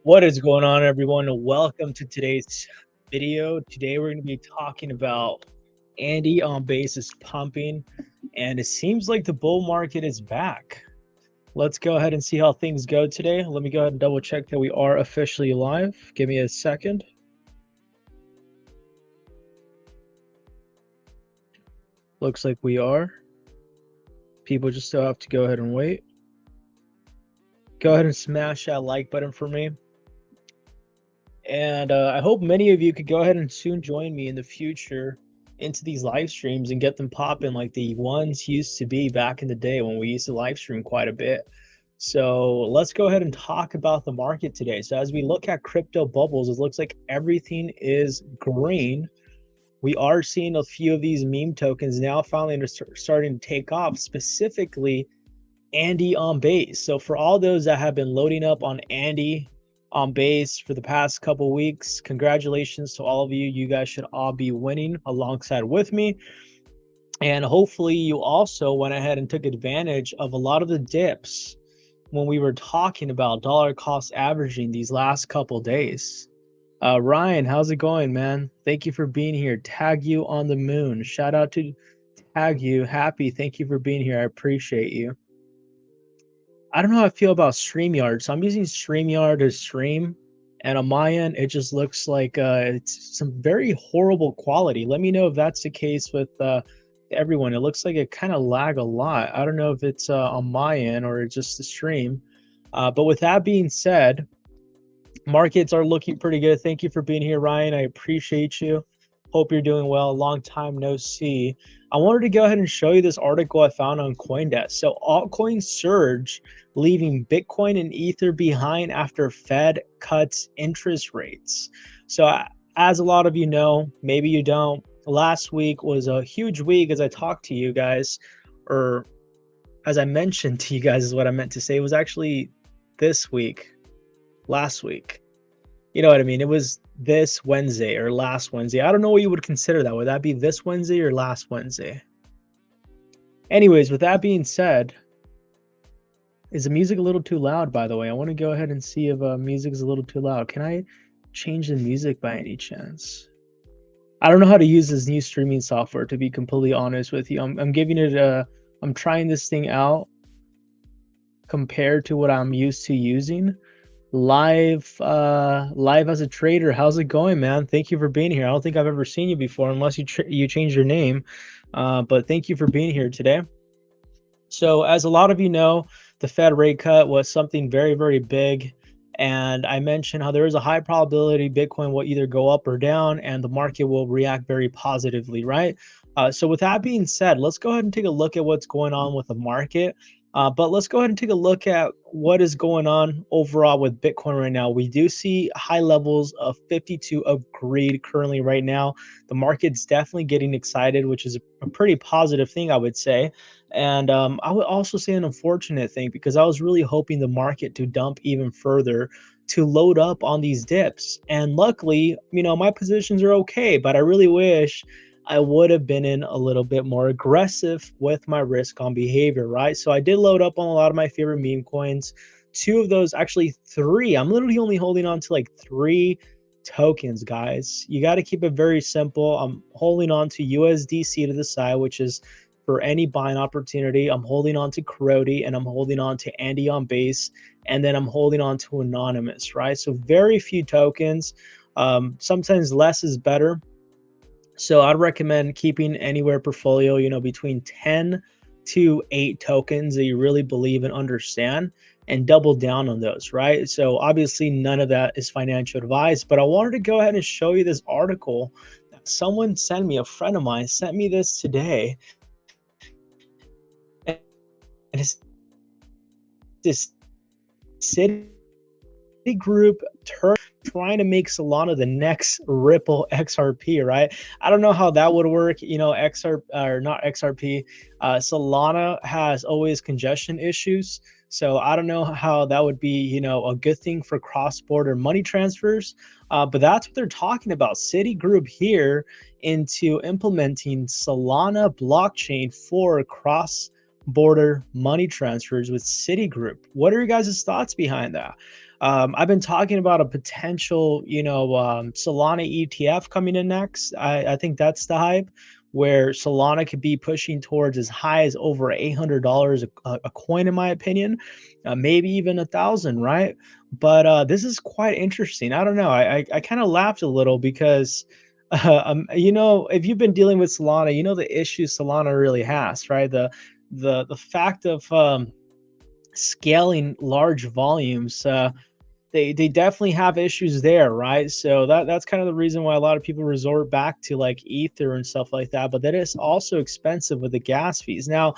What is going on, everyone? Welcome to today's video. Today we're going to be talking about Andy on base is pumping, and it seems like the bull market is back. Let's go ahead and see how things go today. Let me go ahead and double check that we are officially live. Give me a second. Looks like we are. People just still have to go ahead and wait. Go ahead and smash that like button for me. And I hope many of you could go ahead and soon join me in the future into these live streams and get them popping like the ones used to be back in the day when we used to live stream quite a bit. So let's go ahead and talk about the market today. So as we look at crypto bubbles, it looks like everything is green. We are seeing a few of these meme tokens now finally starting to take off, specifically Andy on base. So for all those that have been loading up on Andy on base for the past couple weeks, congratulations to all of you. You guys should all be winning alongside with me. And hopefully you also went ahead and took advantage of a lot of the dips when we were talking about dollar cost averaging these last couple days. Ryan, how's it going, man? Thank you for being here. Tag you on the moon. Shout out to Tag you. Happy. Thank you for being here. I appreciate you. I don't know how I feel about StreamYard. So I'm using StreamYard to stream, and on my end, it just looks like it's some very horrible quality. Let me know if that's the case with everyone. It looks like it kind of lag a lot. I don't know if it's on my end or just the stream. But with that being said, markets are looking pretty good. Thank you for being here, Ryan. I appreciate you. Hope you're doing well. Long time no see. I wanted to go ahead and show you this article I found on CoinDesk. So altcoins surge, leaving Bitcoin and Ether behind after Fed cuts interest rates. So as a lot of you know, maybe you don't, last week was a huge week as I talked to you guys, or as I mentioned to you guys is what I meant to say. It was actually this week, last week. You know what I mean? It was this Wednesday or last Wednesday. I don't know what you would consider that. Would that be this Wednesday or last Wednesday? Anyways, with that being said, is the music a little too loud, by the way? I want to go ahead and see if music is a little too loud. Can I change the music by any chance? I don't know how to use this new streaming software, to be completely honest with you. I'm giving it I'm trying this thing out compared to what I'm used to using. Live as a trader. How's it going, man? Thank you for being here. I don't think I've ever seen you before, unless you changed your name. But thank you for being here today. So as a lot of you know, the Fed rate cut was something very, very big. And I mentioned how there is a high probability Bitcoin will either go up or down, and the market will react very positively, right? So with that being said, let's go ahead and take a look at what's going on with the market. But let's go ahead and take a look at what is going on overall with Bitcoin right now. We do see high levels of 52 of greed currently right now. The market's definitely getting excited, which is a pretty positive thing, I would say. And I would also say an unfortunate thing, because I was really hoping the market to dump even further to load up on these dips. And luckily, you know, my positions are okay, but I really wish I would have been in a little bit more aggressive with my risk on behavior, right? So I did load up on a lot of my favorite meme coins. Two of those, actually three. I'm literally only holding on to like 3 tokens, guys. You got to keep it very simple. I'm holding on to USDC to the side, which is for any buying opportunity. I'm holding on to Crody, and I'm holding on to Andy on base, and then I'm holding on to Anonymous, right? So very few tokens. Sometimes less is better. So I'd recommend keeping anywhere portfolio, you know, between 10 to 8 tokens that you really believe and understand, and double down on those, right? So obviously none of that is financial advice, but I wanted to go ahead and show you this article that someone sent me. A friend of mine sent me this today. And it's this Citigroup trying to make Solana the next Ripple XRP, right? I don't know how that would work. You know, not XRP. Solana has always congestion issues, so I don't know how that would be, you know, a good thing for cross-border money transfers. But that's what they're talking about. Citigroup here into implementing Solana blockchain for cross-border money transfers with Citigroup. What are your guys' thoughts behind that? I've been talking about a potential, Solana ETF coming in next. I think that's the hype, where Solana could be pushing towards as high as over $800 a coin, in my opinion, maybe even 1,000, right? But this is quite interesting. I don't know. I kind of laughed a little because, if you've been dealing with Solana, you know the issues Solana really has, right? The fact of scaling large volumes. They definitely have issues there, right? So that's kind of the reason why a lot of people resort back to like Ether and stuff like that. But that is also expensive with the gas fees. Now,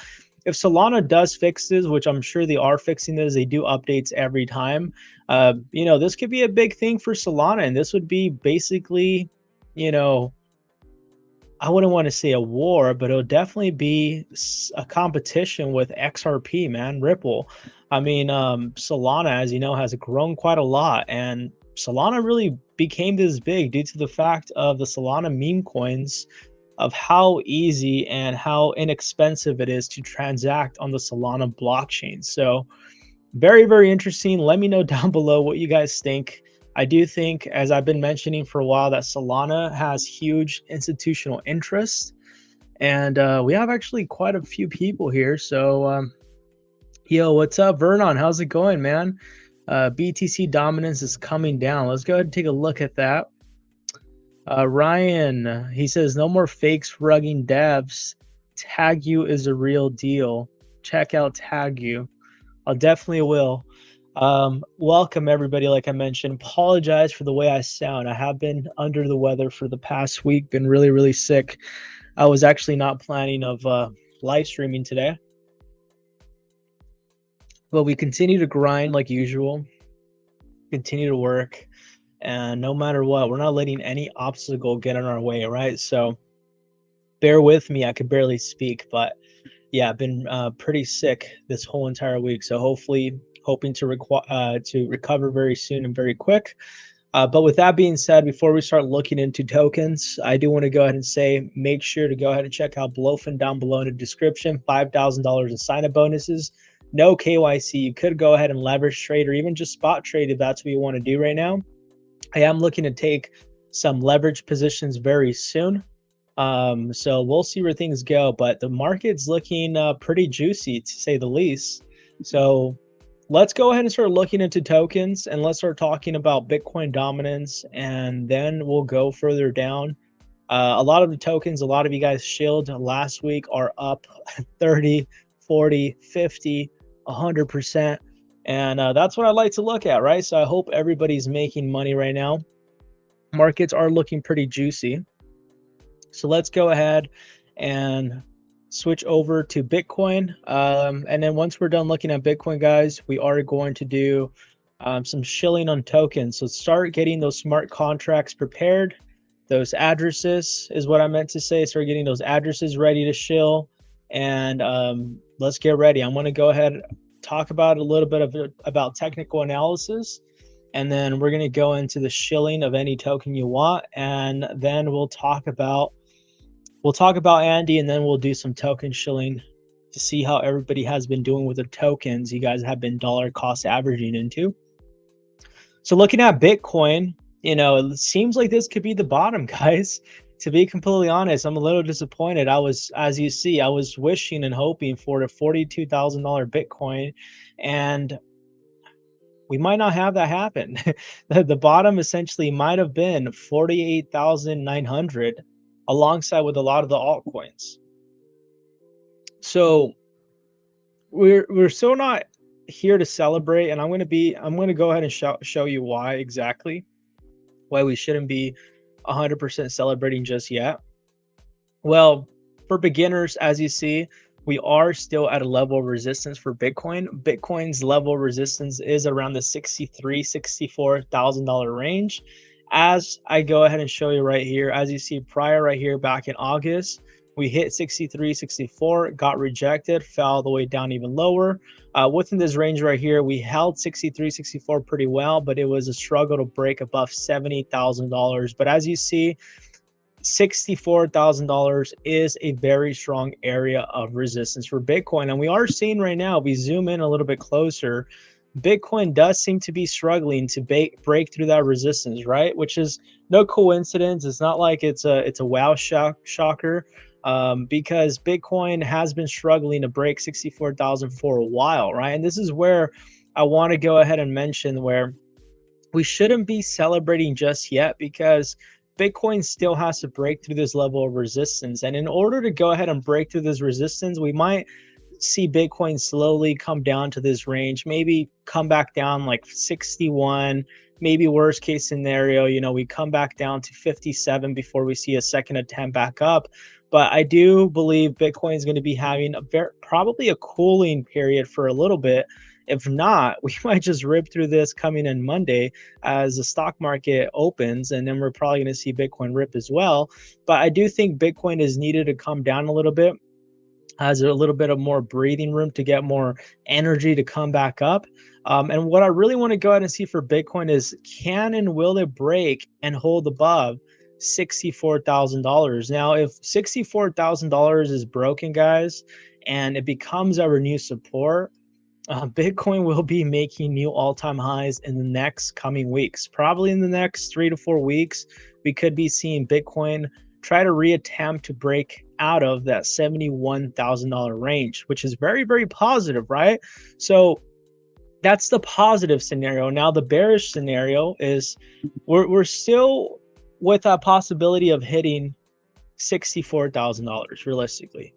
if Solana does fix this, which I'm sure they are fixing this, they do updates every time. This could be a big thing for Solana, and this would be basically, you know, I wouldn't want to say a war, but it'll definitely be a competition with XRP, man, Ripple. I mean, Solana, as you know, has grown quite a lot, and Solana really became this big due to the fact of the Solana meme coins, of how easy and how inexpensive it is to transact on the Solana blockchain. So, very, very interesting. Let me know down below what you guys think. I do think, as I've been mentioning for a while, that Solana has huge institutional interest. And we have actually quite a few people here. So, yo, what's up, Vernon? How's it going, man? BTC dominance is coming down. Let's go ahead and take a look at that. Ryan, he says, no more fakes rugging devs. Tag you is a real deal. Check out Tag you. I definitely will. Welcome everybody. Like I mentioned, apologize for the way I sound. I have been under the weather for the past week, been really, really sick. I was actually not planning of live streaming today, but we continue to grind like usual, continue to work, and no matter what, we're not letting any obstacle get in our way, right? So bear with me. I could barely speak, but yeah, I've been pretty sick this whole entire week. So hoping to recover very soon and very quick. But with that being said, before we start looking into tokens, I do want to go ahead and say, make sure to go ahead and check out Blofin down below in the description. $5,000 in sign-up bonuses. No KYC. You could go ahead and leverage trade or even just spot trade if that's what you want to do right now. I am looking to take some leverage positions very soon. So we'll see where things go, but the market's looking pretty juicy to say the least. So let's go ahead and start looking into tokens, and let's start talking about Bitcoin dominance, and then we'll go further down. A lot of the tokens, a lot of you guys shilled last week, are up 30, 40, 50, 100%. And that's what I like to look at, right? So I hope everybody's making money right now. Markets are looking pretty juicy. So let's go ahead and switch over to Bitcoin. And then once we're done looking at Bitcoin, guys, we are going to do some shilling on tokens. So start getting those smart contracts prepared. Those addresses is what I meant to say. Start getting those addresses ready to shill. And let's get ready. I'm going to go ahead and talk about a little bit about technical analysis. And then we're going to go into the shilling of any token you want. And then we'll talk about Andy, and then we'll do some token shilling to see how everybody has been doing with the tokens you guys have been dollar cost averaging into. So looking at Bitcoin, it seems like this could be the bottom, guys. To be completely honest, I'm a little disappointed. As you see, I was wishing and hoping for a $42,000 Bitcoin, and we might not have that happen. The bottom essentially might have been 48,900 alongside with a lot of the altcoins. So we're still not here to celebrate, and I'm going to go ahead and show you why we shouldn't be 100% celebrating just yet. Well, for beginners, as you see, we are still at a level of resistance for Bitcoin. Bitcoin's level of resistance is around the $64,000 range. As I go ahead and show you right here, as you see prior right here back in August, we hit 63, 64, got rejected, fell all the way down even lower. Within this range right here, we held 63, 64 pretty well, but it was a struggle to break above $70,000. But as you see, $64,000 is a very strong area of resistance for Bitcoin. And we are seeing right now, if we zoom in a little bit closer, Bitcoin does seem to be struggling to break through that resistance, right? Which is no coincidence. It's not like it's a wow shocker, because Bitcoin has been struggling to break 64,000 for a while, right? And this is where I want to go ahead and mention where we shouldn't be celebrating just yet, because Bitcoin still has to break through this level of resistance. And in order to go ahead and break through this resistance, we might see Bitcoin slowly come down to this range, maybe come back down like 61, maybe worst case scenario, we come back down to 57 before we see a second attempt back up. But I do believe Bitcoin is going to be having probably a cooling period for a little bit. If not, we might just rip through this coming in Monday as the stock market opens, and then we're probably going to see Bitcoin rip as well. But I do think Bitcoin is needed to come down a little bit, has a little bit of more breathing room to get more energy to come back up. And what I really want to go ahead and see for Bitcoin is, can and will it break and hold above $64,000? Now, if $64,000 is broken, guys, and it becomes our new support, Bitcoin will be making new all-time highs in the next coming weeks. Probably in the next 3 to 4 weeks, we could be seeing Bitcoin try to reattempt to break out of that $71,000 range, which is very, very positive, right? So that's the positive scenario. Now, the bearish scenario is we're still with that possibility of hitting $64,000 realistically.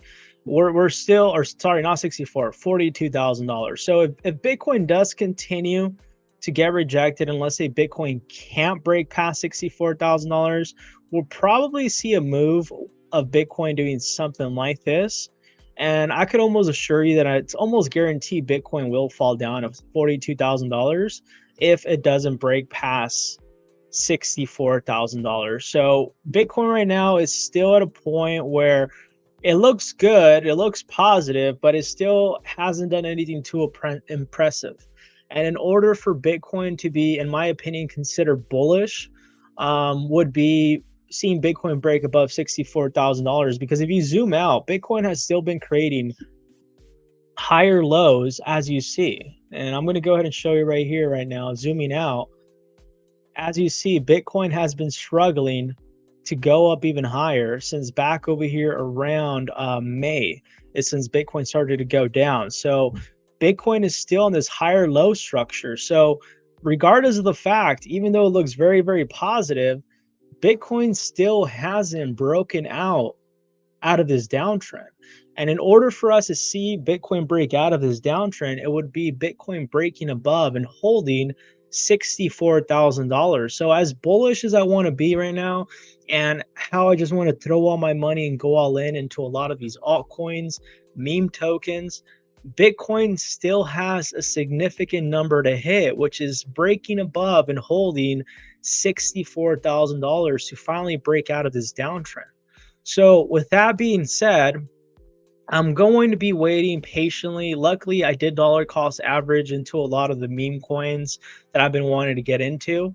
We're still, or sorry, not 64, $42,000. So if Bitcoin does continue to get rejected, and let's say Bitcoin can't break past $64,000, we'll probably see a move of Bitcoin doing something like this. And I could almost assure you that it's almost guaranteed Bitcoin will fall down to $42,000 if it doesn't break past $64,000. So Bitcoin right now is still at a point where it looks good, it looks positive, but it still hasn't done anything too impressive. And in order for Bitcoin to be, in my opinion, considered bullish, would be seeing Bitcoin break above $64,000. Because if you zoom out, Bitcoin has still been creating higher lows, as you see. And I'm going to go ahead and show you right here, right now, zooming out. As you see, Bitcoin has been struggling to go up even higher since back over here around May. It's since Bitcoin started to go down. So Bitcoin is still in this higher low structure. So regardless of the fact, even though it looks very, very positive, Bitcoin still hasn't broken out of this downtrend. And in order for us to see Bitcoin break out of this downtrend, it would be Bitcoin breaking above and holding $64,000. So as bullish as I want to be right now, and how I just want to throw all my money and go all in into a lot of these altcoins, meme tokens, Bitcoin still has a significant number to hit, which is breaking above and holding $64,000 to finally break out of this downtrend. So with that being said, I'm going to be waiting patiently. Luckily, I did dollar cost average into a lot of the meme coins that I've been wanting to get into.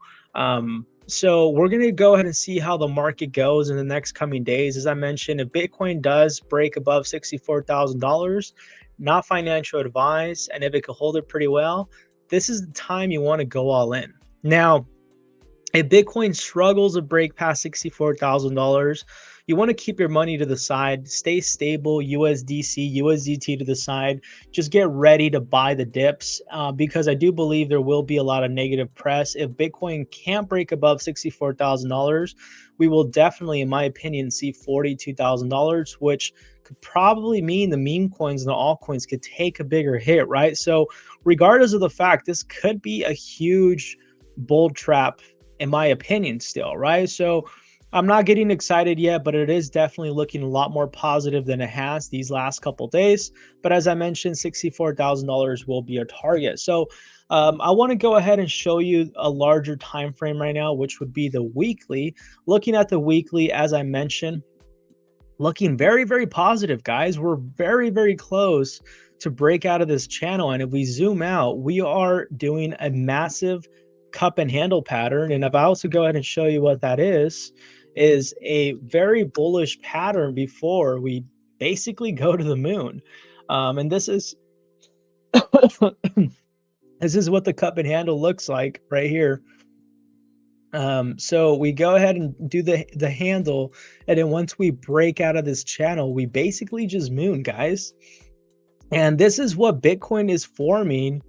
So we're going to go ahead and see how the market goes in the next coming days. As I mentioned, if Bitcoin does break above $64,000, not financial advice, and if it could hold it pretty well, this is the time you want to go all in. Now, if Bitcoin struggles to break past $64,000, you want to keep your money to the side, stay stable, USDC, USDT to the side. Just get ready to buy the dips, because I do believe there will be a lot of negative press. If Bitcoin can't break above $64,000, we will definitely, in my opinion, see $42,000, which could probably mean the meme coins and the altcoins could take a bigger hit, right? So regardless of the fact, this could be a huge bull trap, in my opinion, still, right? So I'm not getting excited yet, but it is definitely looking a lot more positive than it has these last couple days. But as I mentioned, $64,000 will be a target. So I want to go ahead and show you a larger time frame right now, which would be the weekly. Looking at the weekly, as I mentioned, looking very, very positive, guys. We're very, very close to break out of this channel. And if we zoom out, we are doing a massive cup and handle pattern. And if I also go ahead and show you what that is a very bullish pattern before we basically go to the moon. And this is This is what the cup and handle looks like right here. So we go ahead and do the handle, and then once we break out of this channel, we basically just moon, guys. And this is what Bitcoin is forming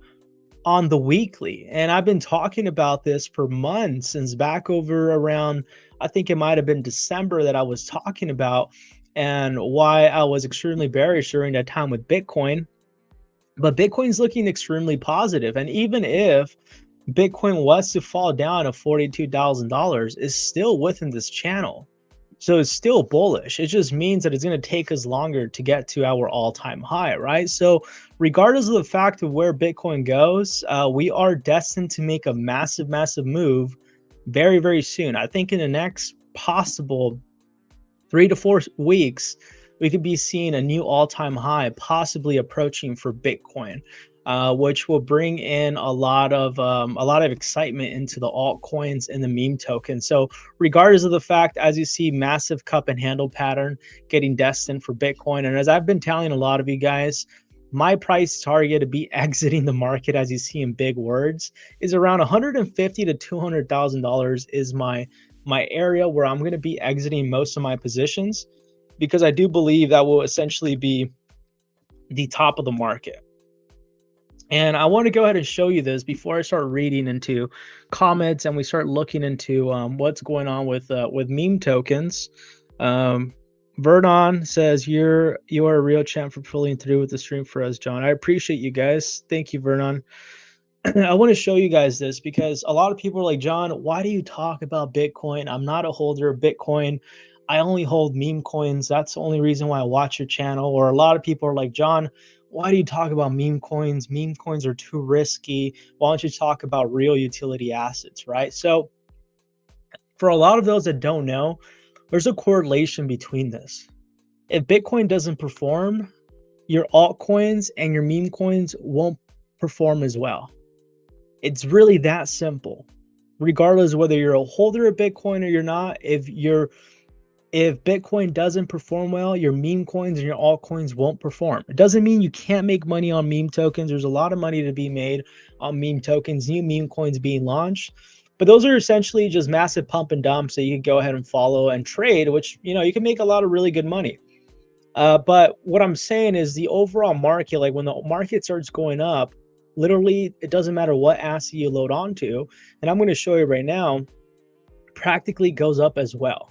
on the weekly. And I've been talking about this for months, since back over around, I think it might have been December, that I was talking about, and why I was extremely bearish during that time with Bitcoin. But Bitcoin's looking extremely positive. And even if Bitcoin was to fall down to $42,000, it's still within this channel. So it's still bullish. It just means that it's going to take us longer to get to our all-time high, right? So regardless of the fact of where Bitcoin goes, we are destined to make a massive, massive move very, very soon. I think in the next possible 3 to 4 weeks, we could be seeing a new all-time high possibly approaching for Bitcoin, which will bring in a lot of excitement into the altcoins and the meme tokens. So regardless of the fact, as you see, massive cup and handle pattern getting destined for Bitcoin. And as I've been telling a lot of you guys, my price target to be exiting the market, as you see in big words, is around $150,000 to $200,000 is my area where I'm going to be exiting most of my positions, because I do believe that will essentially be the top of the market. And I want to go ahead and show you this before I start reading into comments and we start looking into what's going on with meme tokens. Vernon says you are a real champ for pulling through with the stream for us, John. I appreciate you guys. Thank you, Vernon. I want to show you guys this because a lot of people are like, John, why do you talk about Bitcoin? I'm not a holder of Bitcoin. I only hold meme coins. That's the only reason why I watch your channel. Or a lot of people are like, John, why do you talk about meme coins? Meme coins are too risky. Why don't you talk about real utility assets, right? So for a lot of those that don't know, there's a correlation between this. If Bitcoin doesn't perform, your altcoins and your meme coins won't perform as well. It's really that simple. Regardless of whether you're a holder of Bitcoin or you're not, if Bitcoin doesn't perform well, your meme coins and your altcoins won't perform. It doesn't mean you can't make money on meme tokens. There's a lot of money to be made on meme tokens, new meme coins being launched. But those are essentially just massive pump and dumps that you can go ahead and follow and trade, which, you can make a lot of really good money. But what I'm saying is the overall market, like when the market starts going up, literally, it doesn't matter what asset you load onto, and I'm going to show you right now, practically goes up as well.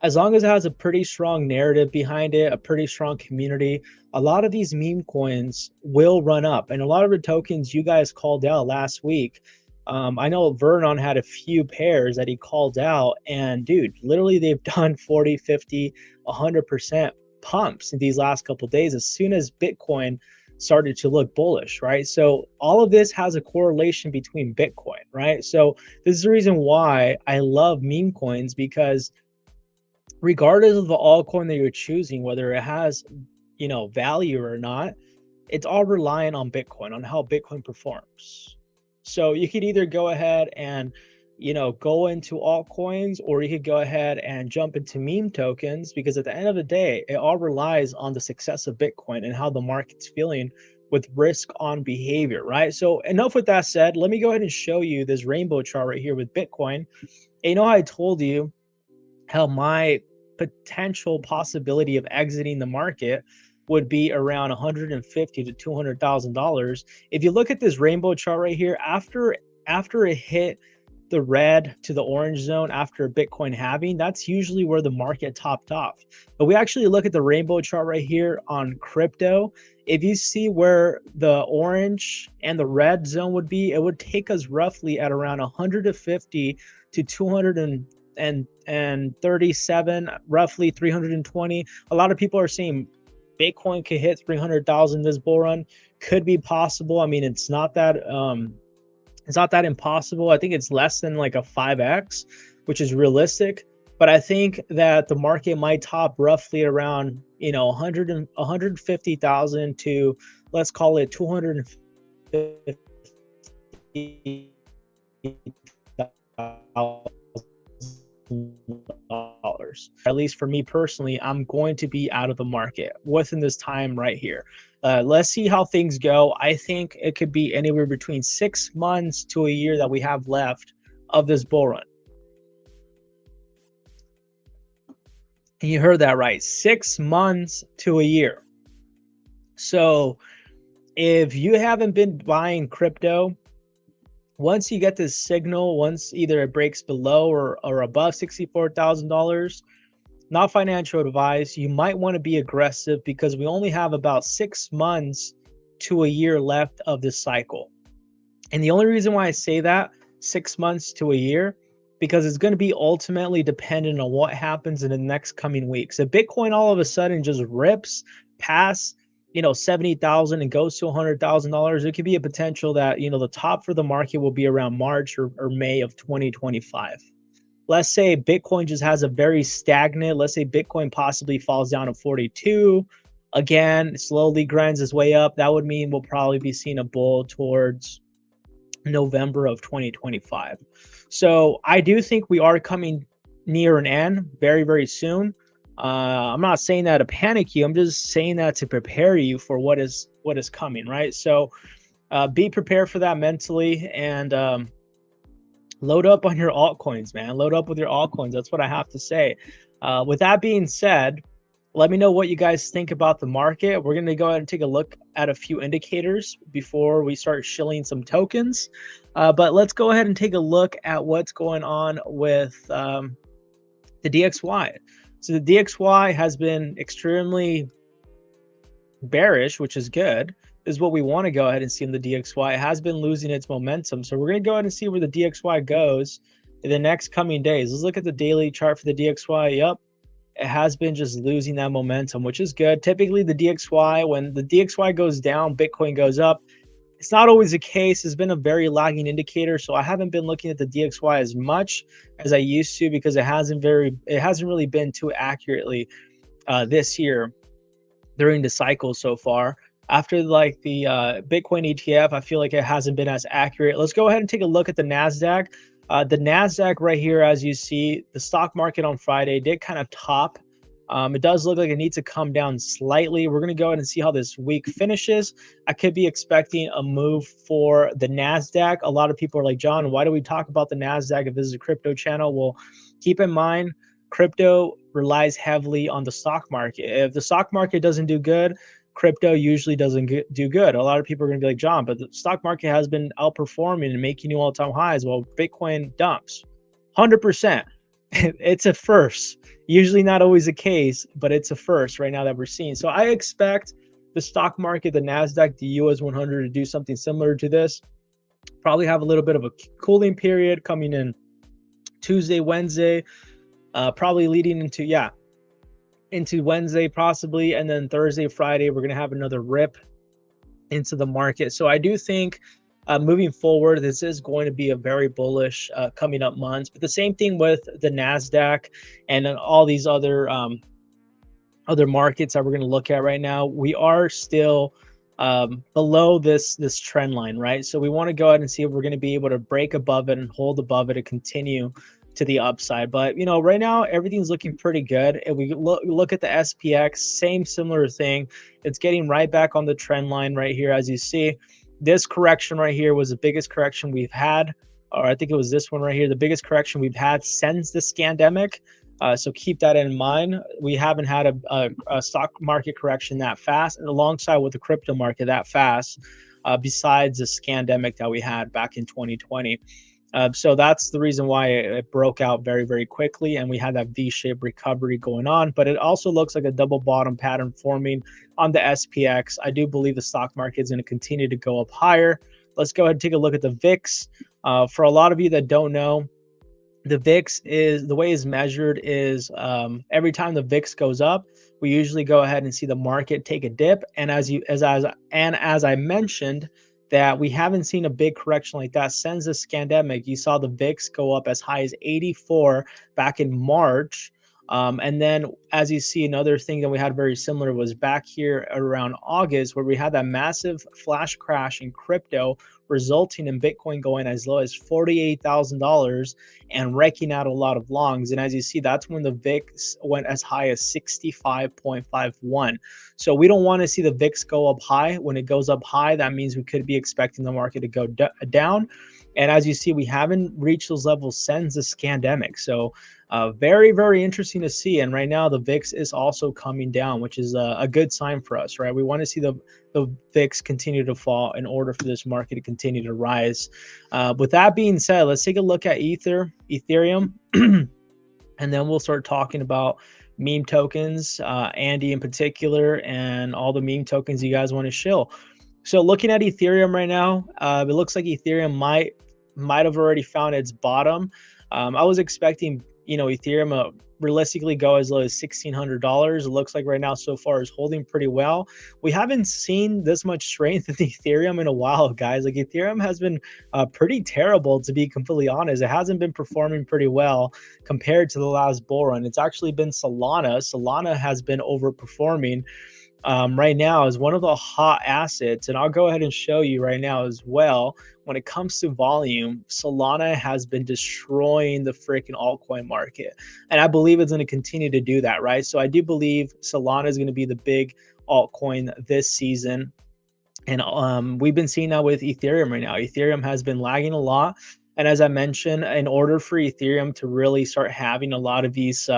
As long as it has a pretty strong narrative behind it, a pretty strong community, a lot of these meme coins will run up. And a lot of the tokens you guys called out last week, I know Vernon had a few pairs that he called out, and dude, literally they've done 40, 50, 100% pumps in these last couple of days as soon as Bitcoin started to look bullish, right? So all of this has a correlation between Bitcoin, right? So this is the reason why I love meme coins, because regardless of the altcoin that you're choosing, whether it has, value or not, it's all reliant on Bitcoin, on how Bitcoin performs. So you could either go ahead and, go into altcoins, or you could go ahead and jump into meme tokens, because at the end of the day, it all relies on the success of Bitcoin and how the market's feeling with risk on behavior, right? So enough with that said, let me go ahead and show you this rainbow chart right here with Bitcoin. And how I told you how my potential possibility of exiting the market would be around $150,000 to $200,000. If you look at this rainbow chart right here, after it hit the red to the orange zone after Bitcoin halving, that's usually where the market topped off. But we actually look at the rainbow chart right here on crypto. If you see where the orange and the red zone would be, it would take us roughly at around 150 to 237, roughly 320. A lot of people are saying Bitcoin could hit 300,000 this bull run. Could be possible. I mean, it's not that impossible. I think it's less than like a 5x, which is realistic. But I think that the market might top roughly around 150,000 to, let's call it, 250,000 dollars. At least for me personally, I'm going to be out of the market within this time right here. Let's see how things go. I think it could be anywhere between 6 months to a year that we have left of this bull run. And you heard that right, 6 months to a year. So if you haven't been buying crypto, once you get this signal, once either it breaks below or above $64,000, not financial advice, you might want to be aggressive because we only have about 6 months to a year left of this cycle. And the only reason why I say that, 6 months to a year, because it's going to be ultimately dependent on what happens in the next coming weeks. If Bitcoin all of a sudden just rips past, 70,000 and goes to $100,000, it could be a potential that, the top for the market will be around March or May of 2025. Let's say Bitcoin just has a very stagnant, let's say Bitcoin possibly falls down to 42, again, slowly grinds its way up. That would mean we'll probably be seeing a bull towards November of 2025. So I do think we are coming near an end very, very soon. I'm not saying that to panic you. I'm just saying that to prepare you for what is coming, right? So be prepared for that mentally, and load up on your altcoins, man. Load up with your altcoins. That's what I have to say. With that being said, let me know what you guys think about the market. We're going to go ahead and take a look at a few indicators before we start shilling some tokens. But let's go ahead and take a look at what's going on with the DXY. So the DXY has been extremely bearish, which is good. This is what we want to go ahead and see in the DXY. It has been losing its momentum. So we're going to go ahead and see where the DXY goes in the next coming days. Let's look at the daily chart for the DXY. Yep. It has been just losing that momentum, which is good. Typically the DXY, when the DXY goes down, Bitcoin goes up. It's not always the case. It's been a very lagging indicator. So I haven't been looking at the DXY as much as I used to because it hasn't really been too accurately this year during the cycle so far. After like the Bitcoin ETF, I feel like it hasn't been as accurate. Let's go ahead and take a look at the NASDAQ. The NASDAQ right here, as you see, the stock market on Friday did kind of top. It does look like it needs to come down slightly. We're going to go ahead and see how this week finishes. I could be expecting a move for the NASDAQ. A lot of people are like, John, why do we talk about the NASDAQ if this is a crypto channel? Well, keep in mind, crypto relies heavily on the stock market. If the stock market doesn't do good, crypto usually doesn't do good. A lot of people are going to be like, John, but the stock market has been outperforming and making new all-time highs. Well, Bitcoin dumps 100%. It's a first. Usually not always the case, but it's a first right now that we're seeing. So I expect the stock market, the NASDAQ, the US 100 to do something similar to this. Probably have a little bit of a cooling period coming in Tuesday, Wednesday, probably leading into Wednesday possibly, and then Thursday, Friday, we're going to have another rip into the market. So I do think moving forward, this is going to be a very bullish coming up months. But the same thing with the NASDAQ and then all these other markets that we're going to look at right now. We are still below this trend line, right? So we want to go ahead and see if we're going to be able to break above it and hold above it and continue to the upside. But right now everything's looking pretty good. If we look at the SPX, similar thing. It's getting right back on the trend line right here. As you see, this correction right here was the biggest correction we've had, or I think it was this one right here, the biggest correction we've had since the scandemic. So keep that in mind. We haven't had a stock market correction that fast, and alongside with the crypto market that fast, besides the scandemic that we had back in 2020. So that's the reason why it broke out very, very quickly, and we had that V-shaped recovery going on. But it also looks like a double bottom pattern forming on the SPX. I do believe the stock market is going to continue to go up higher. Let's go ahead and take a look at the VIX. For a lot of you that don't know, the VIX is, the way it's measured is every time the VIX goes up, we usually go ahead and see the market take a dip. And as I mentioned, that we haven't seen a big correction like that since the scandemic. You saw the VIX go up as high as 84 back in March. And then as you see, another thing that we had very similar was back here around August, where we had that massive flash crash in crypto resulting in Bitcoin going as low as $48,000 and wrecking out a lot of longs. And as you see, that's when the VIX went as high as 65.51. So we don't want to see the VIX go up high. When it goes up high, that means we could be expecting the market to go down. And as you see, we haven't reached those levels since the scandemic. So very, very interesting to see. And right now, the VIX is also coming down, which is a good sign for us, right? We want to see the VIX continue to fall in order for this market to continue to rise. With that being said, let's take a look at Ethereum, and then we'll start talking about meme tokens, Andy in particular, and all the meme tokens you guys want to shill. So looking at Ethereum right now, it looks like Ethereum might have already found its bottom. I was expecting, Ethereum realistically go as low as $1,600. It looks like right now so far is holding pretty well. We haven't seen this much strength in Ethereum in a while, guys. Like Ethereum has been pretty terrible, to be completely honest. It hasn't been performing pretty well compared to the last bull run. It's actually been Solana. Solana has been overperforming. Right now is one of the hot assets, and I'll go ahead and show you right now as well. When it comes to volume, Solana has been destroying the freaking altcoin market, and I believe it's going to continue to do that, right? So I do believe Solana is going to be the big altcoin this season, and we've been seeing that with Ethereum right now. Ethereum has been lagging a lot, and as I mentioned, in order for Ethereum to really start having a lot of these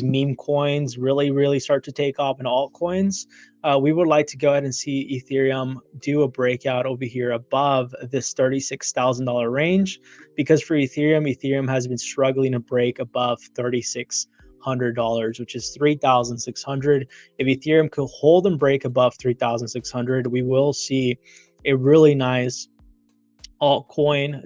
meme coins really start to take off in altcoins, we would like to go ahead and see Ethereum do a breakout over here above this $36,000 range, because for Ethereum has been struggling to break above $3,600, which is 3,600. If Ethereum could hold and break above 3,600, we will see a really nice altcoin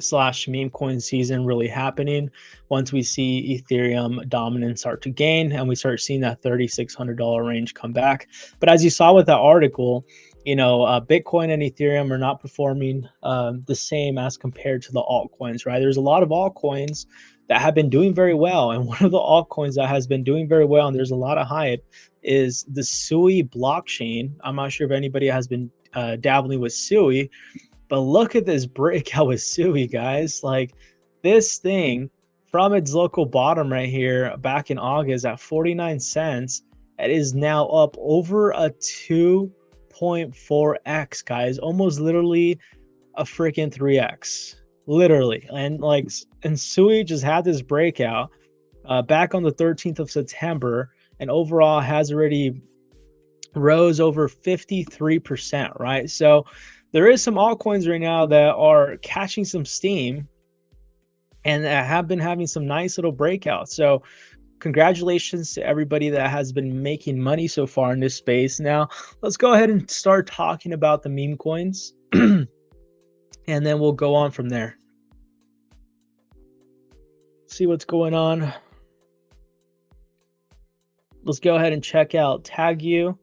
/ meme coin season really happening once we see Ethereum dominance start to gain and we start seeing that $3,600 range come back. But as you saw with that article, Bitcoin and Ethereum are not performing the same as compared to the altcoins, right? There's a lot of altcoins that have been doing very well, and one of the altcoins that has been doing very well, and there's a lot of hype, is the Sui blockchain. I'm not sure if anybody has been dabbling with Sui, but look at this breakout with Sui, guys. Like this thing from its local bottom right here back in August at 49 cents, it is now up over a 2.4x, guys. Almost literally a freaking 3x. Literally. And Sui just had this breakout back on the 13th of September, and overall has already rose over 53%, right? So there is some altcoins right now that are catching some steam and that have been having some nice little breakouts. So congratulations to everybody that has been making money so far in this space. Now, let's go ahead and start talking about the meme coins, and then we'll go on from there. See what's going on. Let's go ahead and check out Tag You.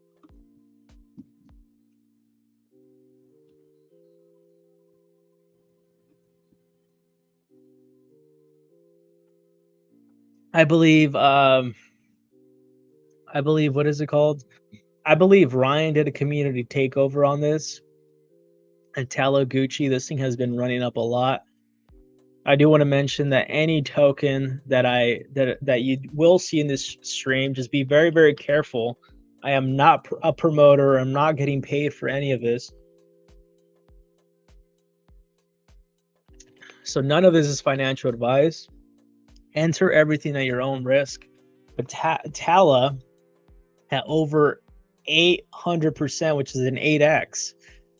I believe, what is it called? I believe Ryan did a community takeover on this. And Gucci, this thing has been running up a lot. I do want to mention that any token that you will see in this stream, just be very, very careful. I am not a promoter. I'm not getting paid for any of this. So none of this is financial advice. Enter everything at your own risk. But Tala at over 800%, which is an 8x,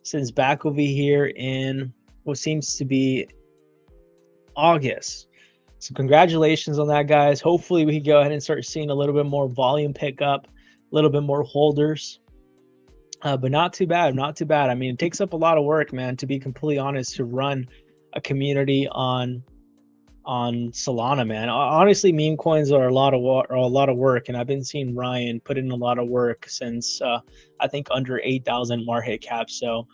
since back over here in what seems to be August. So congratulations on that, guys. Hopefully we can go ahead and start seeing a little bit more volume pick up, a little bit more holders. But not too bad, not too bad. I mean, it takes up a lot of work, man, to be completely honest, to run a community on Solana, man. Honestly, meme coins are a lot of work, and I've been seeing Ryan put in a lot of work since I think under 8,000 market cap. So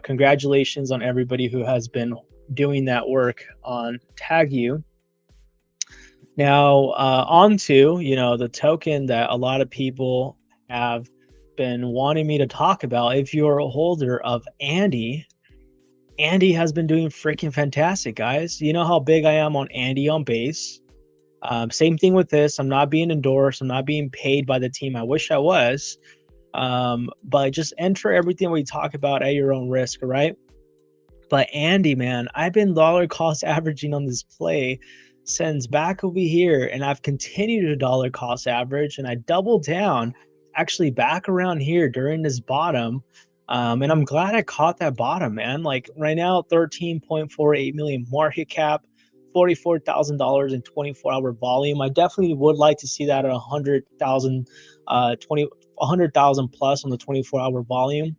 congratulations on everybody who has been doing that work on Tag You. Now on to the token that a lot of people have been wanting me to talk about. If you're a holder of Andy, Andy has been doing freaking fantastic, guys. You know how big I am on Andy on base. Same thing with this. I'm not being endorsed. I'm not being paid by the team. I wish I was. But just enter everything we talk about at your own risk, right? But Andy, man, I've been dollar cost averaging on this play since back over here, and I've continued to dollar cost average, and I doubled down actually back around here during this bottom. And I'm glad I caught that bottom, man. Like right now, 13.48 million market cap, $44,000 in 24-hour volume. I definitely would like to see that at 100,000, 100,000 plus on the 24-hour volume.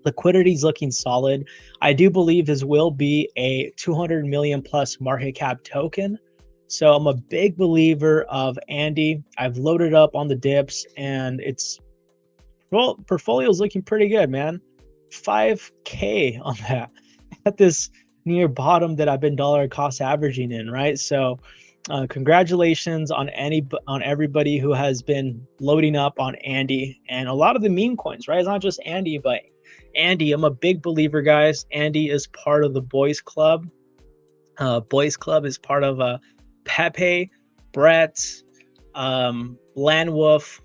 Liquidity is looking solid. I do believe this will be a 200 million plus market cap token. So I'm a big believer of Andy. I've loaded up on the dips, and it's portfolio is looking pretty good, man. 5K on that at this near bottom that I've been dollar cost averaging in, right? So congratulations on everybody who has been loading up on Andy and a lot of the meme coins, right? It's not just Andy, but Andy. I'm a big believer, guys. Andy is part of the Boys Club. Boys Club is part of Pepe, Brett, Landwolf,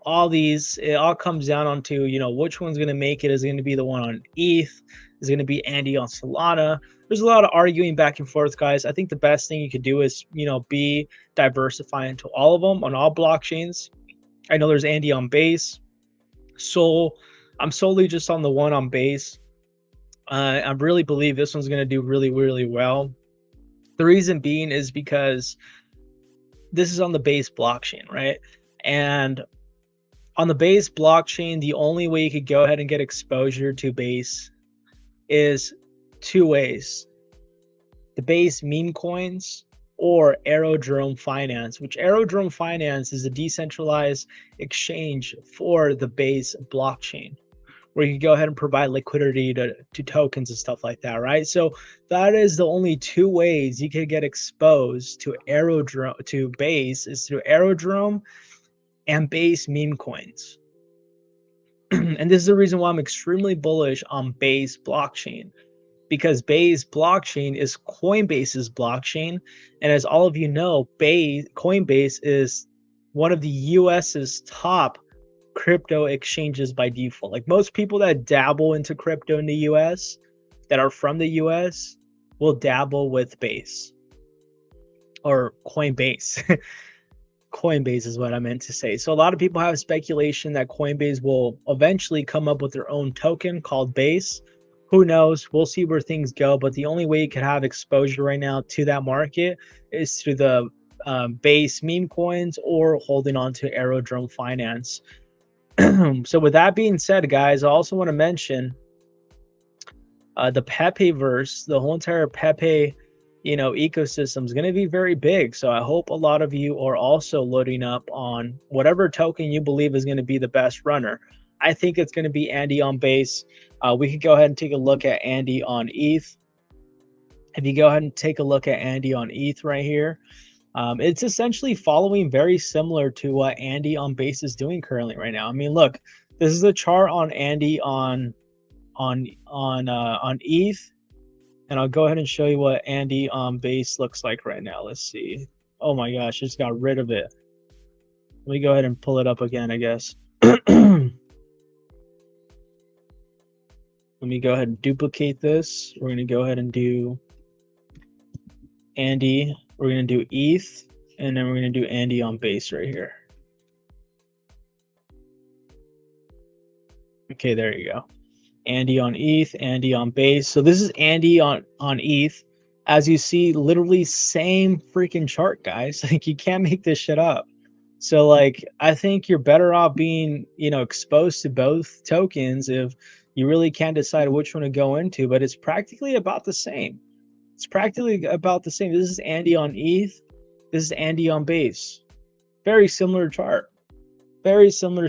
all these. It all comes down onto, you know, which one's going to make it. Is it going to be the one on ETH? Is it going to be Andy on Solana? There's a lot of arguing back and forth, guys. I think the best thing you could do is, you know, be diversified into all of them on all blockchains. I know there's Andy on Base, Sol. I'm solely just on the one on Base. I really believe this one's going to do really, really well. The reason being is because this is on the Base blockchain, right? And on the Base blockchain, the only way you could go ahead and get exposure to Base is two ways: the Base meme coins or Aerodrome Finance, which Aerodrome Finance is a decentralized exchange for the Base blockchain, where you can go ahead and provide liquidity to tokens and stuff like that, right? So that is the only two ways you can get exposed to Aerodrome, to Base, is through Aerodrome and Base meme coins. And this is the reason why I'm extremely bullish on Base blockchain, because Base blockchain is Coinbase's blockchain. And as all of you know, Coinbase is one of the US's top crypto exchanges by default. Like most people that dabble into crypto in the US, that are from the US, will dabble with Base or Coinbase. Coinbase is what I meant to say. So a lot of people have speculation that Coinbase will eventually come up with their own token called Base. Who knows? We'll see where things go. But the only way you could have exposure right now to that market is through the Base meme coins or holding on to Aerodrome Finance. So with that being said, guys, I also want to mention the Pepe verse, the whole entire Pepe, you know, ecosystem is going to be very big. So I hope a lot of you are also loading up on whatever token you believe is going to be the best runner. I think it's going to be Andy on Base. We could go ahead and take a look at Andy on ETH. If you go ahead and take a look at Andy on ETH right here, it's essentially following very similar to what Andy on Base is doing currently right now. I mean, look, this is a chart on Andy on ETH, and I'll go ahead and show you what Andy on Base looks like right now. Let's see. Oh my gosh, I just got rid of it. Let me go ahead and pull it up again, I guess. Let me go ahead and duplicate this. We're going to go ahead and do Andy. We're going to do ETH, and then we're going to do Andy on Base right here. Okay, there you go. Andy on ETH, Andy on Base. So this is Andy on ETH. As you see, literally same freaking chart, guys. Like, you can't make this shit up. So like, I think you're better off being, you know, exposed to both tokens if you really can't decide which one to go into, but it's practically about the same. It's practically about the same. This is Andy on ETH. This is Andy on Base. Very similar chart. Very similar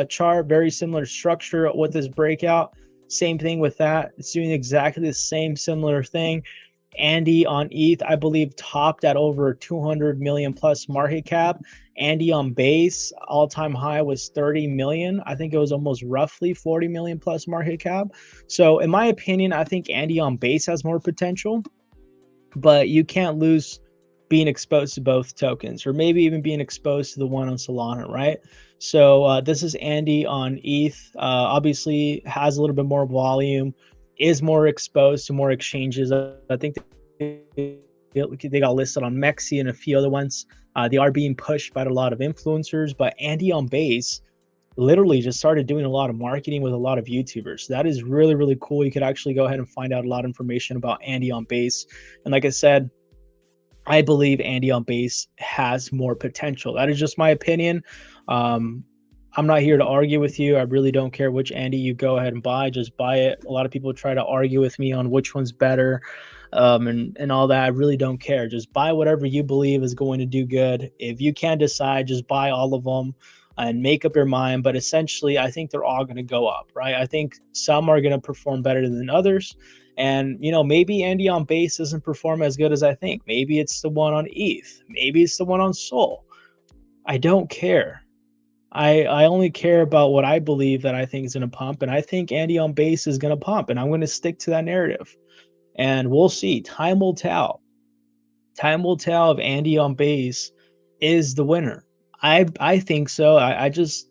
chart. Very similar structure with this breakout. Same thing with that. It's doing exactly the same similar thing. Andy on ETH, I believe, topped at over 200 million plus market cap. Andy on base, all-time high was 30 million. I think it was almost roughly 40 million plus market cap. So in my opinion, I think Andy on base has more potential, but you can't lose being exposed to both tokens, or maybe even being exposed to the one on Solana, right? So this is Andy on ETH. Obviously has a little bit more volume, is more exposed to more exchanges. I think they got listed on Mexi and a few other ones. They are being pushed by a lot of influencers, but Andy on base literally just started doing a lot of marketing with a lot of YouTubers. So that is really, really cool. You could actually go ahead and find out a lot of information about Andy on base. And like I said, I believe Andy on base has more potential. That is just my opinion. I'm not here to argue with you. I really don't care which Andy you go ahead and buy. Just buy it. A lot of people try to argue with me on which one's better, and all that. I really don't care. Just buy whatever you believe is going to do good. If you can't decide, just buy all of them and make up your mind. But essentially, I think they're all going to go up, right? I think some are going to perform better than others. And, maybe Andy on base doesn't perform as good as I think. Maybe it's the one on ETH. Maybe it's the one on Sol. I don't care. I only care about what I believe that I think is going to pump. And I think Andy on base is going to pump. And I'm going to stick to that narrative. And we'll see. Time will tell. Time will tell if Andy on base is the winner. I think so. I just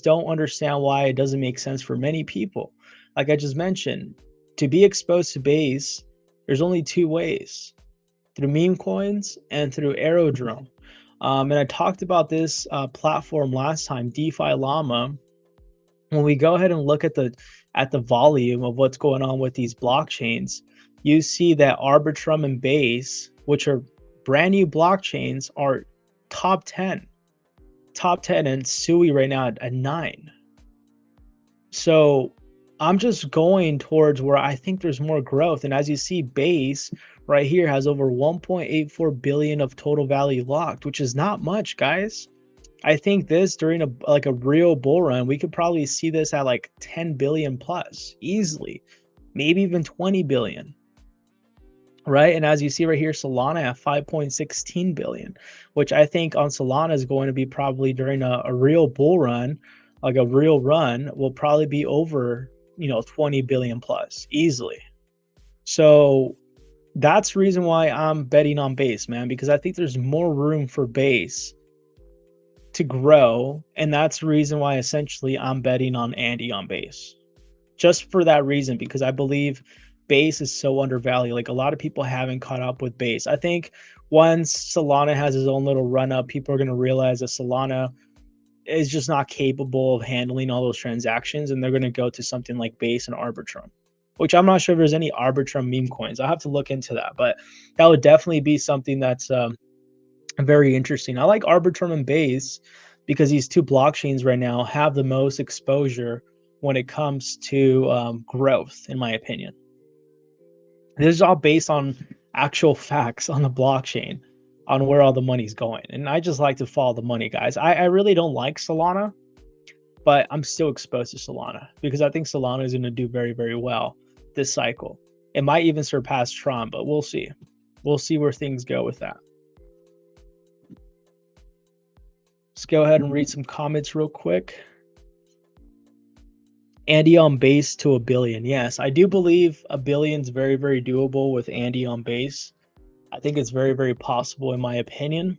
don't understand why it doesn't make sense for many people. Like I just mentioned, to be exposed to base, there's only two ways: through meme coins and through Aerodrome. And I talked about this platform last time, DeFi Llama. When we go ahead and look at the volume of what's going on with these blockchains, you see that Arbitrum and Base, which are brand new blockchains, are top 10, and Sui right now at 9. So I'm just going towards where I think there's more growth. And as you see, Base right here has over 1.84 billion of total value locked, which is not much, guys. I think this during a real bull run, we could probably see this at like 10 billion plus easily, maybe even 20 billion. Right. And as you see right here, Solana at 5.16 billion, which I think on Solana is going to be probably during a real bull run, like a real run, will probably be over 20 billion plus easily. So that's the reason why I'm betting on Base, man, because I think there's more room for Base to grow. And that's the reason why essentially I'm betting on Andy on Base. Just for that reason, because I believe Base is so undervalued. Like, a lot of people haven't caught up with Base. I think once Solana has his own little run up, people are going to realize that Solana is just not capable of handling all those transactions, and they're going to go to something like Base and Arbitrum, which I'm not sure if there's any Arbitrum meme coins. I'll have to look into that, but that would definitely be something that's very interesting. I like Arbitrum and Base because these two blockchains right now have the most exposure when it comes to growth, in my opinion. This is all based on actual facts on the blockchain, on where all the money's going. And I just like to follow the money, guys. I really don't like Solana, but I'm still exposed to Solana because I think Solana is going to do very, very well this cycle. It might even surpass Tron, but we'll see. We'll see where things go with that. Let's go ahead and read some comments real quick. Andy on Base to 1 billion. Yes, I do believe 1 billion is very, very doable with Andy on Base. I think it's very, very possible in my opinion.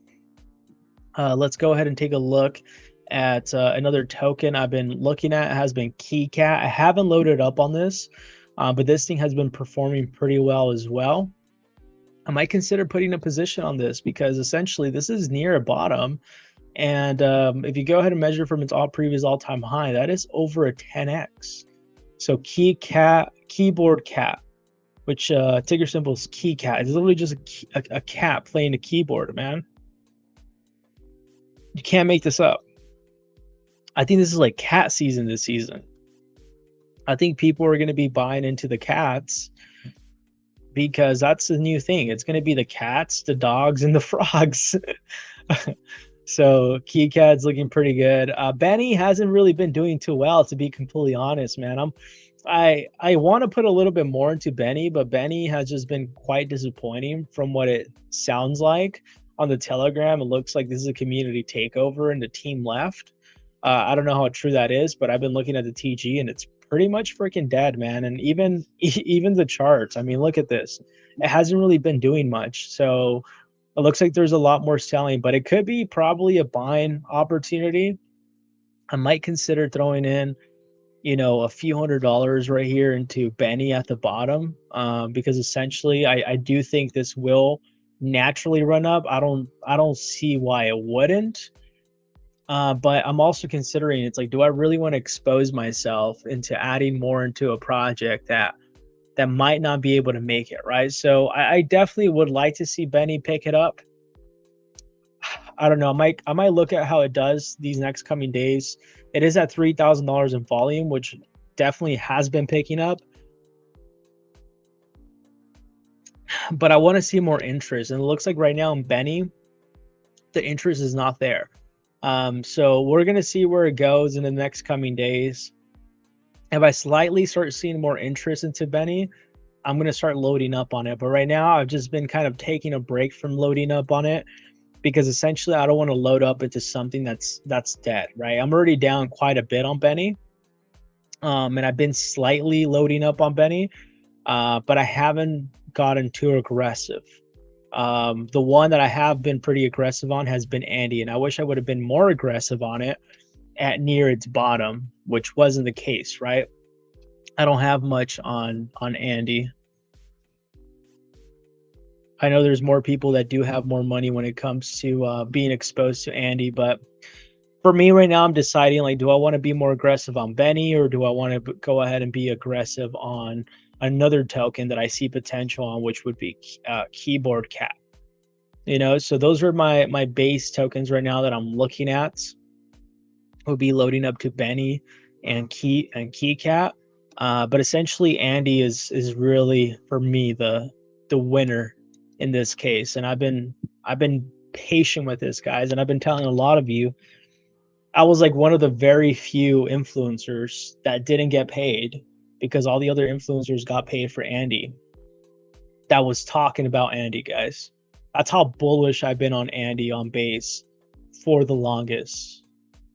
Let's go ahead and take a look at another token I've been looking at. It has been KeyCat. I haven't loaded up on this, but this thing has been performing pretty well as well. I might consider putting a position on this because essentially this is near a bottom. And if you go ahead and measure from its previous all-time high, that is over a 10x. So KeyCat, keyboard cat, which ticker symbol is KeyCat. It's literally just a cat playing a keyboard, man. You can't make this up. I think this is like cat season this season. I think people are going to be buying into the cats because that's the new thing. It's going to be the cats, the dogs, and the frogs. So KeyCat's looking pretty good. Benny hasn't really been doing too well, to be completely honest, man. I want to put a little bit more into Benny, but Benny has just been quite disappointing from what it sounds like on the Telegram. It looks like this is a community takeover and the team left. I don't know how true that is, but I've been looking at the TG and it's pretty much freaking dead, man. And even even the charts. I mean, look at this. It hasn't really been doing much. So it looks like there's a lot more selling, but it could be probably a buying opportunity. I might consider throwing in, a few $100s right here into Benny at the bottom, because essentially I do think this will naturally run up. I don't see why it wouldn't. But I'm also considering, it's like, do I really want to expose myself into adding more into a project that might not be able to make it, right? So I definitely would like to see Benny pick it up. I don't know. I might look at how it does these next coming days. It is at $3,000 in volume, which definitely has been picking up. But I want to see more interest, and it looks like right now in Benny, the interest is not there. So we're gonna see where it goes in the next coming days. If I slightly start seeing more interest into Benny, I'm gonna start loading up on it. But right now, I've just been kind of taking a break from loading up on it, because essentially I don't want to load up into something that's dead, right? I'm already down quite a bit on Benny, and I've been slightly loading up on Benny, but I haven't gotten too aggressive. The one that I have been pretty aggressive on has been Andy, and I wish I would have been more aggressive on it at near its bottom, which wasn't the case, right? I don't have much on Andy. I know there's more people that do have more money when it comes to being exposed to Andy, but for me right now, I'm deciding, like, do I want to be more aggressive on Benny, or do I want to go ahead and be aggressive on another token that I see potential on, which would be Keyboard Cat. So those are my base tokens right now that I'm looking at. Would be loading up to Benny and Keycat. But essentially, Andy is really, for me, the winner in this case. And I've been patient with this, guys, and I've been telling a lot of you, I was like one of the very few influencers that didn't get paid, because all the other influencers got paid for Andy. That was talking about Andy, guys. That's how bullish I've been on Andy on base for the longest.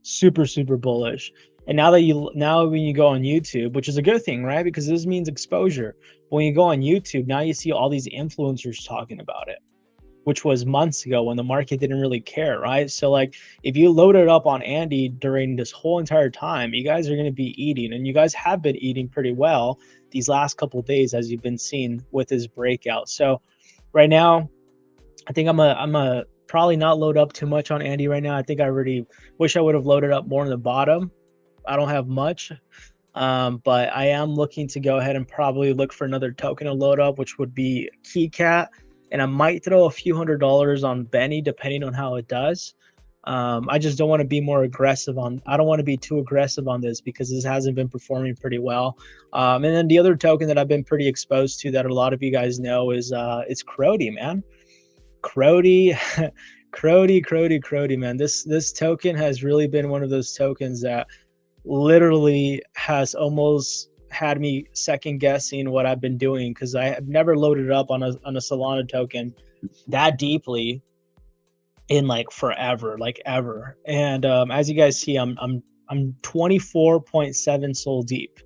Super, super bullish. And now when you go on YouTube, which is a good thing, right? Because this means exposure. When you go on YouTube, now you see all these influencers talking about it, which was months ago when the market didn't really care, right? So like, if you load it up on Andy during this whole entire time, you guys are going to be eating, and you guys have been eating pretty well these last couple of days, as you've been seeing with his breakout. So right now, I think I'm a probably not load up too much on Andy right now. I think I really wish I would have loaded up more in the bottom. I don't have much, but I am looking to go ahead and probably look for another token to load up, which would be Keycat. And I might throw a few $100s on Benny, depending on how it does. I just don't want to be more aggressive I don't want to be too aggressive on this, because this hasn't been performing pretty well. And then the other token that I've been pretty exposed to that a lot of you guys know is it's Crody, man. Crody, Crody, man. This token has really been one of those tokens that literally has almost had me second guessing what I've been doing, because I have never loaded up on a Solana token that deeply in like forever, like ever. And as you guys see, I'm 24.7 soul deep.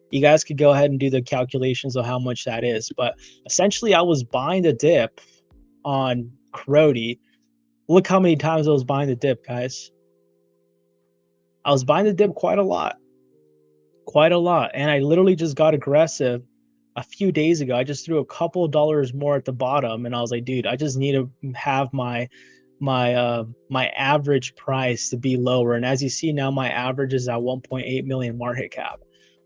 You guys could go ahead and do the calculations of how much that is, but essentially I was buying the dip on Crody. Look how many times I was buying the dip, guys. I was buying the dip quite a lot, and I literally just got aggressive a few days ago. I just threw a couple of dollars more at the bottom, and I was like, dude, I just need to have my average price to be lower. And as you see now, my average is at 1.8 million market cap.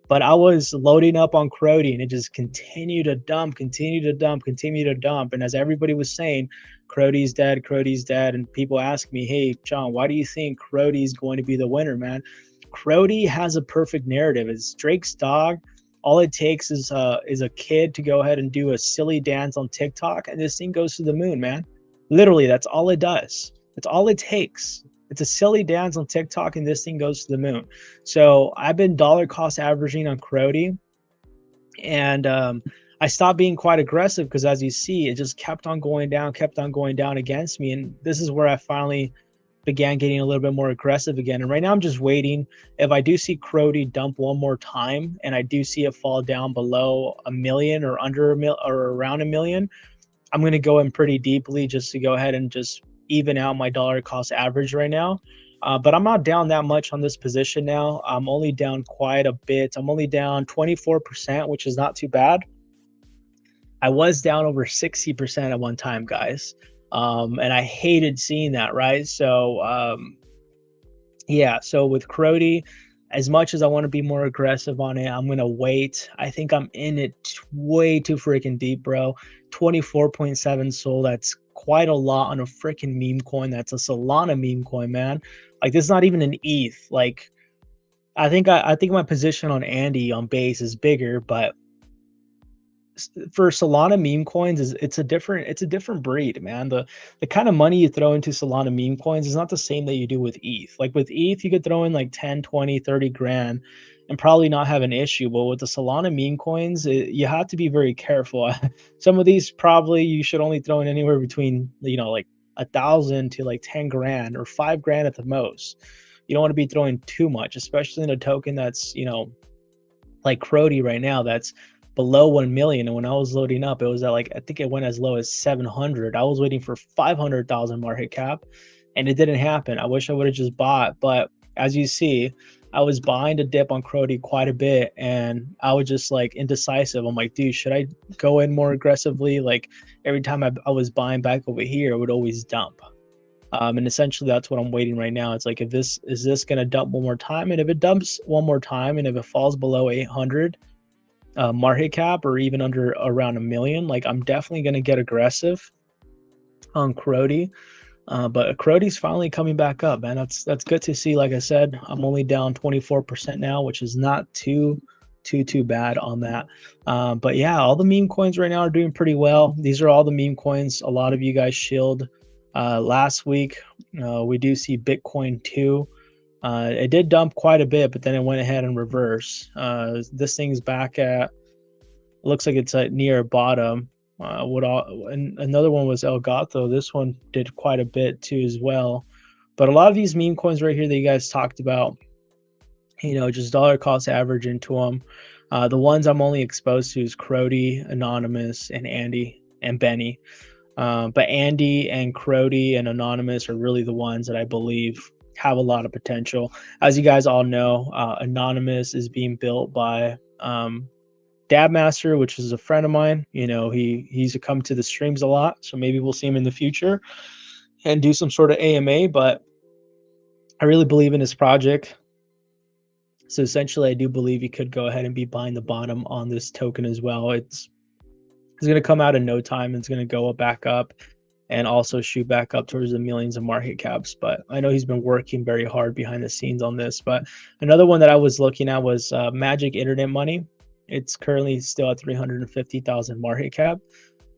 But I was loading up on Crody, and it just continued to dump. And as everybody was saying, Crody's dead. And people ask me, hey, John, why do you think Crody's going to be the winner, man? Crody has a perfect narrative. It's Drake's dog. All it takes is a kid to go ahead and do a silly dance on TikTok, and this thing goes to the moon, man. Literally, that's all it does. That's all it takes. It's a silly dance on TikTok, and this thing goes to the moon. So I've been dollar cost averaging on Crody, And I stopped being quite aggressive because, as you see, it just kept on going down against me. And this is where I finally began getting a little bit more aggressive again. And right now I'm just waiting. If I do see Crody dump one more time and I do see it fall down below a million or under a mil or around a million, I'm going to go in pretty deeply just to go ahead and just even out my dollar cost average right now. But I'm not down that much on this position now. I'm only down quite a bit. I'm only down 24%, which is not too bad. I was down over 60% at one time, guys. And I hated seeing that, right? So, yeah, so with Crody, as much as I want to be more aggressive on it, I'm gonna wait. I think I'm in it way too freaking deep, bro. 24.7 soul. That's quite a lot on a freaking meme coin. That's a Solana meme coin, man. Like, this is not even an ETH. Like, I think my position on Andy on base is bigger, but for Solana meme coins, is it's a different breed, man. The kind of money you throw into Solana meme coins is not the same that you do with ETH. Like with ETH, you could throw in like 10, 20, 30 grand and probably not have an issue. But with the Solana meme coins, you have to be very careful. Some of these probably you should only throw in anywhere between, like 1,000 to like 10 grand or 5 grand at the most. You don't want to be throwing too much, especially in a token that's, like Crody right now, that's below 1 million. And when I was loading up, it was at like, I think it went as low as 700. I was waiting for 500,000 market cap and it didn't happen. I wish I would have just bought, but as you see, I was buying the dip on Crody quite a bit and I was just like indecisive. I'm like, dude, should I go in more aggressively? Like every time I was buying back over here, it would always dump. And essentially that's what I'm waiting right now. It's like, if this is this going to dump one more time, and if it dumps one more time and if it falls below 800 market cap or even under around a million, like I'm definitely going to get aggressive on Crody. But Crody's finally coming back up, man. That's good to see. Like I said, I'm only down 24% now, which is not too bad on that. But yeah, all the meme coins right now are doing pretty well. These are all the meme coins a lot of you guys shilled last week. We do see Bitcoin too. It did dump quite a bit, but then it went ahead and reverse. This thing's back at, looks like it's at near bottom. And another one was Elgato. This one did quite a bit too as well. But a lot of these meme coins right here that you guys talked about, just dollar cost average into them. The ones I'm only exposed to is Crody, Anonymous, and Andy and Benny. But Andy and Crody and Anonymous are really the ones that I believe have a lot of potential. As you guys all know, Anonymous is being built by Dabmaster, which is a friend of mine. He's come to the streams a lot, so maybe we'll see him in the future and do some sort of AMA. But I really believe in his project. So essentially, I do believe he could go ahead and be buying the bottom on this token as well. It's going to come out in no time. It's going to go back up and also shoot back up towards the millions of market caps. But I know he's been working very hard behind the scenes on this. But another one that I was looking at was Magic Internet Money. It's currently still at 350,000 market cap.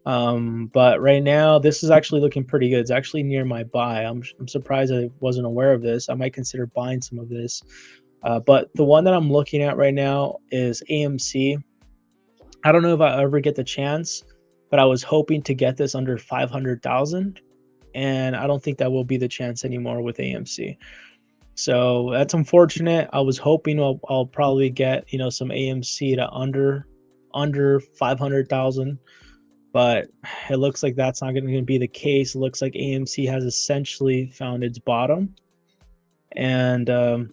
But right now, this is actually looking pretty good. It's actually near my buy. I'm surprised I wasn't aware of this. I might consider buying some of this. But the one that I'm looking at right now is AMC. I don't know if I ever get the chance, but I was hoping to get this under 500,000. And I don't think that will be the chance anymore with AMC. So that's unfortunate. I was hoping I'll probably get, some AMC to under 500,000, but it looks like that's not going to be the case. It looks like AMC has essentially found its bottom, and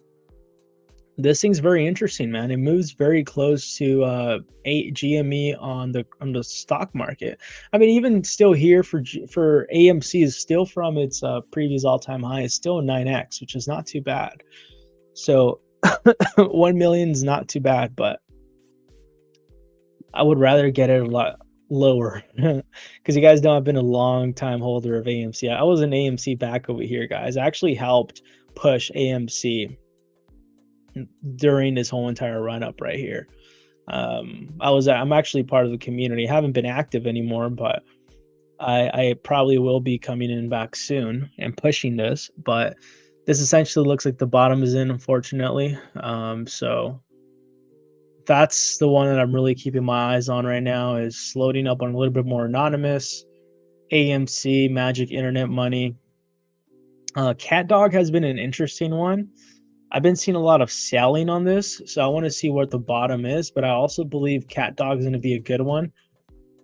this thing's very interesting, man. It moves very close to 8 GME on the stock market. I mean, even still here for AMC is still from its previous all-time high. It's still 9x, which is not too bad. So 1 million is not too bad, but I would rather get it a lot lower because you guys know I've been a long time holder of AMC. I was an AMC back over here, guys. I actually helped push AMC during this whole entire run up right here. I'm actually part of the community. I haven't been active anymore, but I probably will be coming in back soon and pushing this. But this essentially looks like the bottom is in, unfortunately. So that's the one that I'm really keeping my eyes on right now, is loading up on a little bit more anonymous. AMC, Magic Internet Money. Cat Dog has been an interesting one. I've been seeing a lot of selling on this, so I want to see what the bottom is, but I also believe Cat Dog is going to be a good one.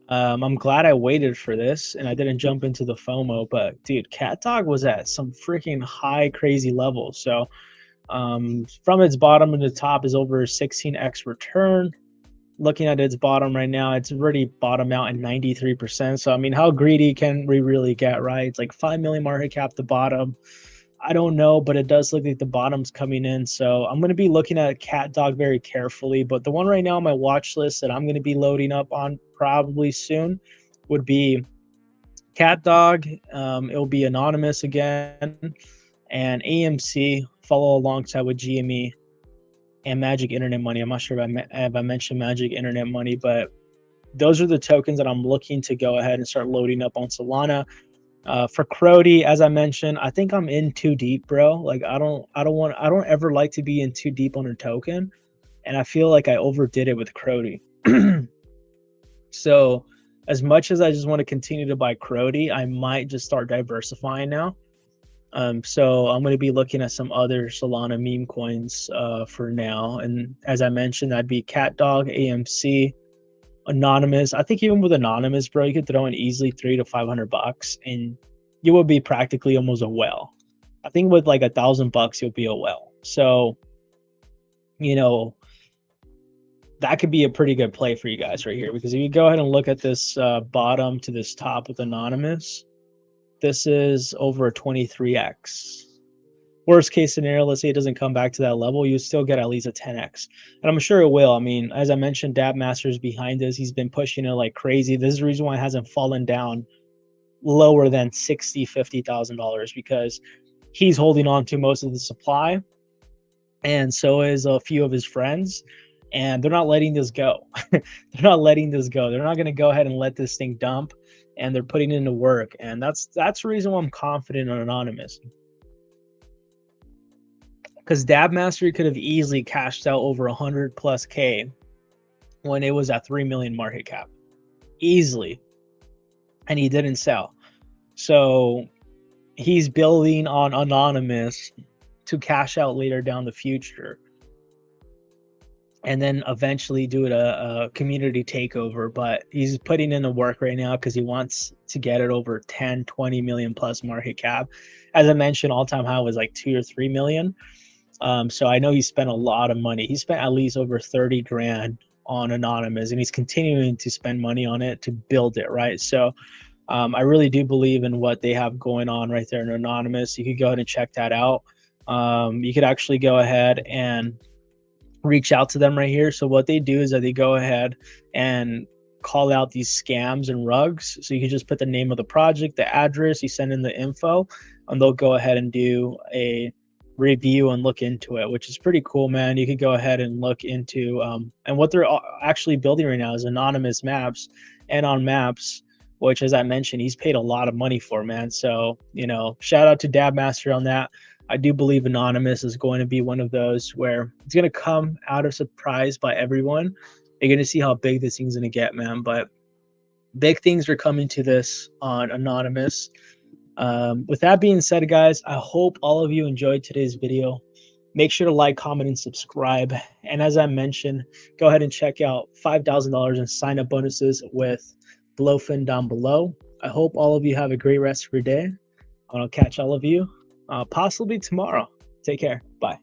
I'm glad I waited for this and I didn't jump into the FOMO, but dude, Cat Dog was at some freaking high, crazy levels. So from its bottom to the top is over 16x return. Looking at its bottom right now, it's already bottomed out at 93%. So, I mean, how greedy can we really get, right? It's like 5 million market cap the bottom. I don't know, but it does look like the bottom's coming in. So I'm going to be looking at Cat Dog very carefully. But the one right now on my watch list that I'm going to be loading up on probably soon would be Cat Dog. It'll be anonymous again, and AMC, follow alongside with GME and Magic Internet Money. I'm not sure if I mentioned Magic Internet Money, but those are the tokens that I'm looking to go ahead and start loading up on Solana. For Crody, as I mentioned, I think I'm in too deep, bro. Like I don't ever like to be in too deep on a token, and I feel like I overdid it with Crody. So as much as I just want to continue to buy Crody, I might just start diversifying now. So I'm going to be looking at some other Solana meme coins for now. And as I mentioned, that'd be Cat Dog, AMC, Anonymous. I think even with Anonymous, bro, you could throw in easily $300 to $500 and you would be practically almost a whale. I think with like $1,000 you'll be a whale. So, you know, that could be a pretty good play for you guys right here, because if you go ahead and look at this bottom to this top with Anonymous, this is over a 23x. Worst case scenario, let's say it doesn't come back to that level, you still get at least a 10x. And I'm sure it will. I mean, as I mentioned, Dab Master's behind this. He's been pushing it like crazy. This is the reason why it hasn't fallen down lower than $60,000, $50,000, because he's holding on to most of the supply. And so is a few of his friends. And they're not letting this go. They're not letting this go. They're not going to go ahead and let this thing dump. And they're putting into work. And that's the reason why I'm confident in Anonymous. Because Dab Master could have easily cashed out over 100+ K when it was at 3 million market cap. Easily. And he didn't sell. So he's building on Anonymous to cash out later down the future. And then eventually do it a community takeover. But he's putting in the work right now because he wants to get it over 10, 20 million plus market cap. As I mentioned, all-time high was like 2 or 3 million. So I know he spent a lot of money. He spent at least over 30 grand on Anonymous, and he's continuing to spend money on it to build it, right? So I really do believe in what they have going on right there in Anonymous. You could go ahead and check that out. You could actually go ahead and reach out to them right here. So what they do is that they go ahead and call out these scams and rugs. So you can just put the name of the project, the address, you send in the info, and they'll go ahead and do a review and look into it, which is pretty cool, man. You could go ahead and look into and what they're actually building right now is anonymous maps. And on maps, which, as I mentioned, he's paid a lot of money for, man. So, you know, shout out to Dab Master on that. I do believe Anonymous is going to be one of those where it's going to come out of surprise by everyone. You're going to see how big this thing's going to get, man. But big things are coming to this on Anonymous. With that being said, guys, I hope all of you enjoyed today's video. Make sure to like, comment, and subscribe. And as I mentioned, go ahead and check out $5,000 in sign-up bonuses with Blofin down below. I hope all of you have a great rest of your day. I'll catch all of you possibly tomorrow. Take care. Bye.